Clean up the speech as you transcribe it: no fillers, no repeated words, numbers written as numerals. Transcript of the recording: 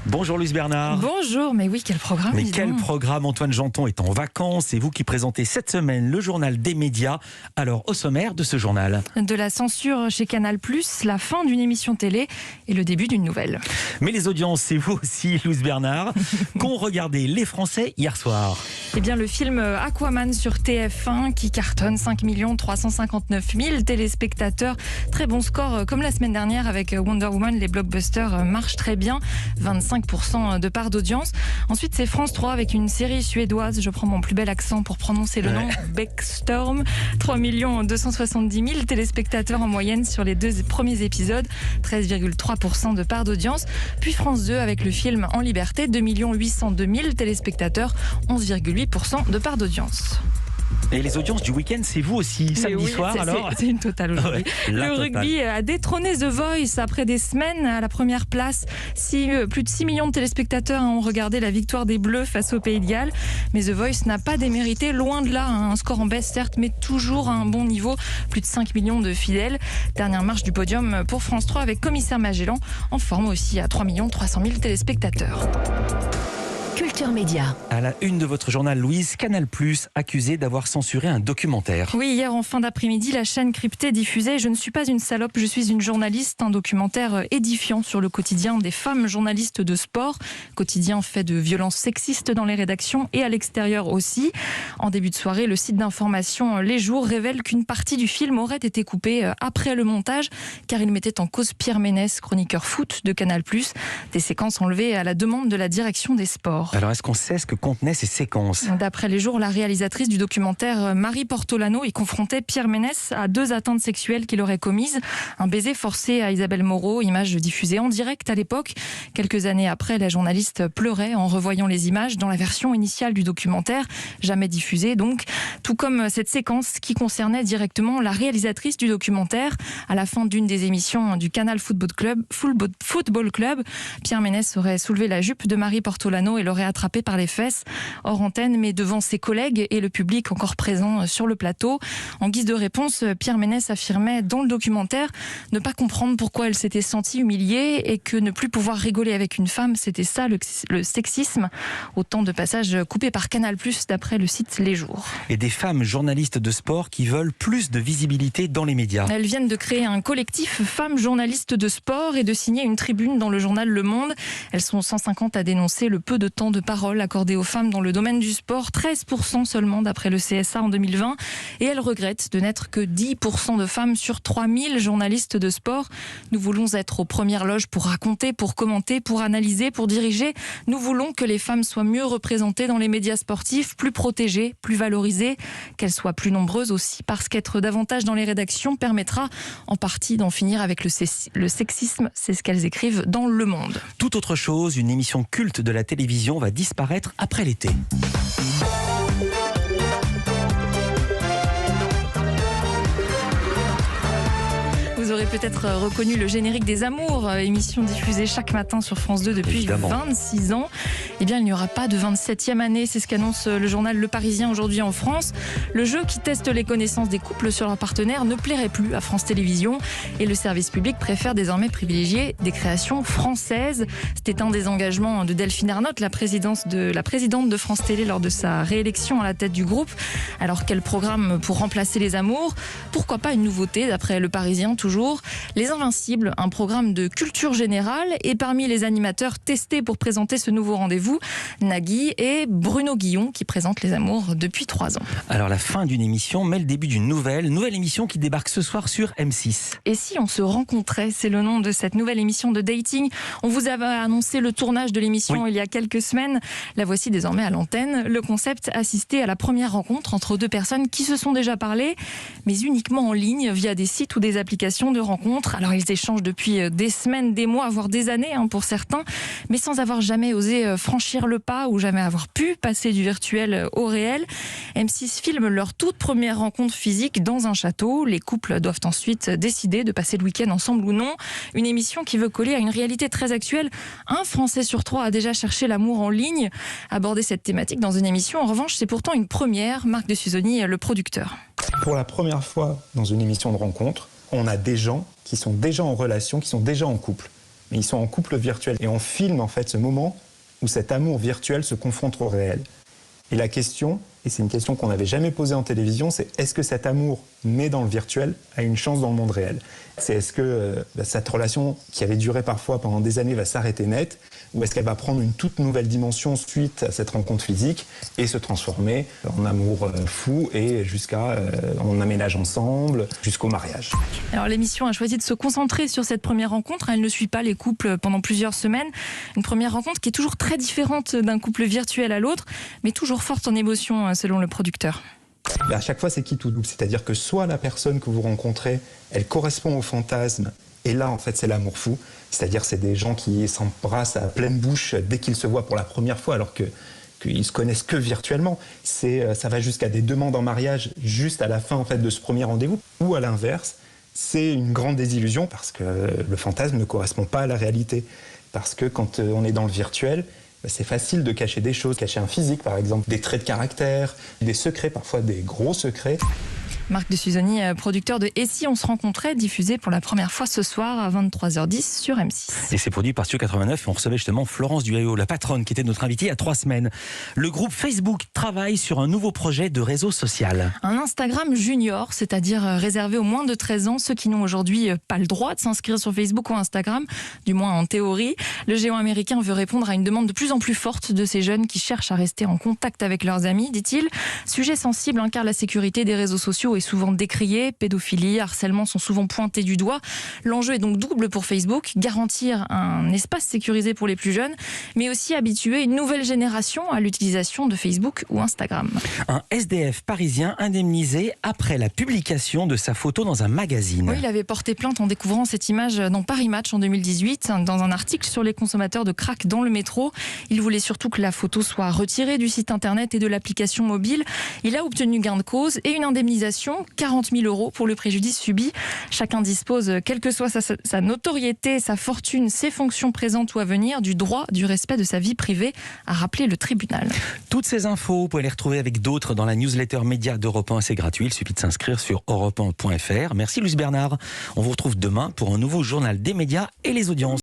Bonjour Louise Bernard. Bonjour, mais oui, quel programme. Mais quel programme. Antoine Janton est en vacances et vous qui présentez cette semaine le journal des médias. Alors, au sommaire de ce journal. De la censure chez Canal+, la fin d'une émission télé et le début d'une nouvelle. Mais les audiences, c'est vous aussi, Louise Bernard, qu'ont regardé les Français hier soir. Eh bien, le film Aquaman sur TF1 qui cartonne 5 359 000 téléspectateurs. Très bon score, comme la semaine dernière avec Wonder Woman. Les blockbusters marchent très bien. 25% de part d'audience. Ensuite, c'est France 3 avec une série suédoise. Je prends mon plus bel accent pour prononcer le nom. Beckstorm. 3 270 000 téléspectateurs en moyenne sur les 2 premiers épisodes. 13,3% de part d'audience. Puis France 2 avec le film En Liberté. 2 802 000 téléspectateurs. 11,8% de part d'audience. Et les audiences du week-end, c'est vous aussi, samedi soir alors. C'est une totale aujourd'hui. Le rugby a détrôné The Voice après des semaines à la première place. Plus de 6 millions de téléspectateurs ont regardé la victoire des Bleus face au Pays de Galles. Mais The Voice n'a pas démérité, loin de là. Un score en baisse certes, mais toujours à un bon niveau. Plus de 5 millions de fidèles. Dernière marche du podium pour France 3 avec Commissaire Magellan, en forme aussi à 3 300 000 téléspectateurs. Culture Média. À la une de votre journal, Louise, Canal+, accusé d'avoir censuré un documentaire. Oui, hier en fin d'après-midi, la chaîne cryptée diffusait « Je ne suis pas une salope, je suis une journaliste », un documentaire édifiant sur le quotidien des femmes journalistes de sport. Quotidien fait de violences sexistes dans les rédactions et à l'extérieur aussi. En début de soirée, le site d'information Les Jours révèle qu'une partie du film aurait été coupée après le montage, car il mettait en cause Pierre Ménès, chroniqueur foot de Canal+. Des séquences enlevées à la demande de la direction des sports. Alors, est-ce qu'on sait ce que contenaient ces séquences ? D'après Les Jours, la réalisatrice du documentaire Marie Portolano y confrontait Pierre Ménès à 2 atteintes sexuelles qu'il aurait commises. Un baiser forcé à Isabelle Moreau, image diffusée en direct à l'époque. Quelques années après, la journaliste pleurait en revoyant les images dans la version initiale du documentaire, jamais diffusée donc. Tout comme cette séquence qui concernait directement la réalisatrice du documentaire. À la fin d'une des émissions du Canal Football Club, Pierre Ménès aurait soulevé la jupe de Marie Portolano et l'aurait attrapé par les fesses hors antenne, mais devant ses collègues et le public encore présent sur le plateau. En guise de réponse, Pierre Ménès affirmait dans le documentaire ne pas comprendre pourquoi elle s'était sentie humiliée et que ne plus pouvoir rigoler avec une femme, c'était ça le sexisme. Autant de passages coupés par Canal+, d'après le site Les Jours. Et des femmes journalistes de sport qui veulent plus de visibilité dans les médias. Elles viennent de créer un collectif femmes journalistes de sport et de signer une tribune dans le journal Le Monde. Elles sont 150 à dénoncer le peu de temps de parole accordé aux femmes dans le domaine du sport, 13% seulement d'après le CSA en 2020. Et elles regrettent de n'être que 10% de femmes sur 3000 journalistes de sport. Nous voulons être aux premières loges pour raconter, pour commenter, pour analyser, pour diriger. Nous voulons que les femmes soient mieux représentées dans les médias sportifs, plus protégées, plus valorisées, qu'elles soient plus nombreuses aussi, parce qu'être davantage dans les rédactions permettra en partie d'en finir avec le sexisme. C'est ce qu'elles écrivent dans Le Monde. Tout autre chose, une émission culte de la télévision va disparaître après l'été. Vous aurez peut-être reconnu le générique des Amours, émission diffusée chaque matin sur France 2 depuis Évidemment. 26 ans. Eh bien, il n'y aura pas de 27e année, c'est ce qu'annonce le journal Le Parisien aujourd'hui en France. Le jeu qui teste les connaissances des couples sur leurs partenaires ne plairait plus à France Télévisions et le service public préfère désormais privilégier des créations françaises. C'était un des engagements de Delphine Ernotte, la présidente de France Télé lors de sa réélection à la tête du groupe. Alors, quel programme pour remplacer les Amours ? Pourquoi pas une nouveauté, d'après Le Parisien, toujours Les Invincibles, un programme de culture générale. Et parmi les animateurs testés pour présenter ce nouveau rendez-vous, Nagui et Bruno Guillon qui présentent Les Amours depuis 3 ans. Alors la fin d'une émission, mais le début d'une nouvelle émission qui débarque ce soir sur M6. Et si on se rencontrait, c'est le nom de cette nouvelle émission de dating. On vous avait annoncé le tournage de l'émission il y a quelques semaines. La voici désormais à l'antenne. Le concept, assister à la première rencontre entre 2 personnes qui se sont déjà parlé, mais uniquement en ligne via des sites ou des applications de rencontres. Alors ils échangent depuis des semaines, des mois, voire des années pour certains, mais sans avoir jamais osé franchir le pas ou jamais avoir pu passer du virtuel au réel. M6 filme leur toute première rencontre physique dans un château. Les couples doivent ensuite décider de passer le week-end ensemble ou non. Une émission qui veut coller à une réalité très actuelle. Un Français sur 3 a déjà cherché l'amour en ligne. Aborder cette thématique dans une émission, en revanche, c'est pourtant une première. Marc de Suzoni, le producteur. Pour la première fois dans une émission de rencontre, on a des gens qui sont déjà en relation, qui sont déjà en couple. mais ils sont en couple virtuel. Et on filme en fait ce moment où cet amour virtuel se confronte au réel. Et la question, et c'est une question qu'on n'avait jamais posée en télévision, c'est est-ce que cet amour né dans le virtuel a une chance dans le monde réel ? C'est est-ce que cette relation qui avait duré parfois pendant des années va s'arrêter net, ou est-ce qu'elle va prendre une toute nouvelle dimension suite à cette rencontre physique et se transformer en amour fou et jusqu'à on aménage ensemble jusqu'au mariage. Alors l'émission a choisi de se concentrer sur cette première rencontre. Elle ne suit pas les couples pendant plusieurs semaines. Une première rencontre qui est toujours très différente d'un couple virtuel à l'autre, mais toujours forte en émotion selon le producteur. À chaque fois, c'est qui tout double. C'est-à-dire que soit la personne que vous rencontrez, elle correspond au fantasme, et là, en fait, c'est l'amour fou. C'est-à-dire c'est des gens qui s'embrassent à pleine bouche dès qu'ils se voient pour la première fois, alors qu'ils se connaissent que virtuellement. Ça va jusqu'à des demandes en mariage juste à la fin en fait, de ce premier rendez-vous. Ou à l'inverse, c'est une grande désillusion parce que le fantasme ne correspond pas à la réalité. Parce que quand on est dans le virtuel, c'est facile de cacher des choses, cacher un physique par exemple, des traits de caractère, des secrets, parfois des gros secrets. Marc de Suzoni, producteur de Et si on se rencontrait, diffusé pour la première fois ce soir à 23h10 sur M6. Et c'est produit par Studio 89. On recevait justement Florence Duhaillot, la patronne, qui était notre invitée il y a 3 semaines. Le groupe Facebook travaille sur un nouveau projet de réseau social. Un Instagram junior, c'est-à-dire réservé aux moins de 13 ans, ceux qui n'ont aujourd'hui pas le droit de s'inscrire sur Facebook ou Instagram, du moins en théorie. Le géant américain veut répondre à une demande de plus en plus forte de ces jeunes qui cherchent à rester en contact avec leurs amis, dit-il. Sujet sensible, car la sécurité des réseaux sociaux est souvent décriée. Pédophilie, harcèlement sont souvent pointés du doigt. L'enjeu est donc double pour Facebook, garantir un espace sécurisé pour les plus jeunes, mais aussi habituer une nouvelle génération à l'utilisation de Facebook ou Instagram. Un SDF parisien indemnisé après la publication de sa photo dans un magazine. Oui, il avait porté plainte en découvrant cette image dans Paris Match en 2018, dans un article sur les consommateurs de crack dans le métro. Il voulait surtout que la photo soit retirée du site internet et de l'application mobile. Il a obtenu gain de cause et une indemnisation, 40 000 € pour le préjudice subi. Chacun dispose, quelle que soit sa notoriété, sa fortune, ses fonctions présentes ou à venir, du droit du respect de sa vie privée, a rappelé le tribunal. Toutes ces infos, vous pouvez les retrouver avec d'autres dans la newsletter média d'Europe 1. C'est gratuit, il suffit de s'inscrire sur europe1.fr. Merci Luce Bernard. On vous retrouve demain pour un nouveau journal des médias et les audiences.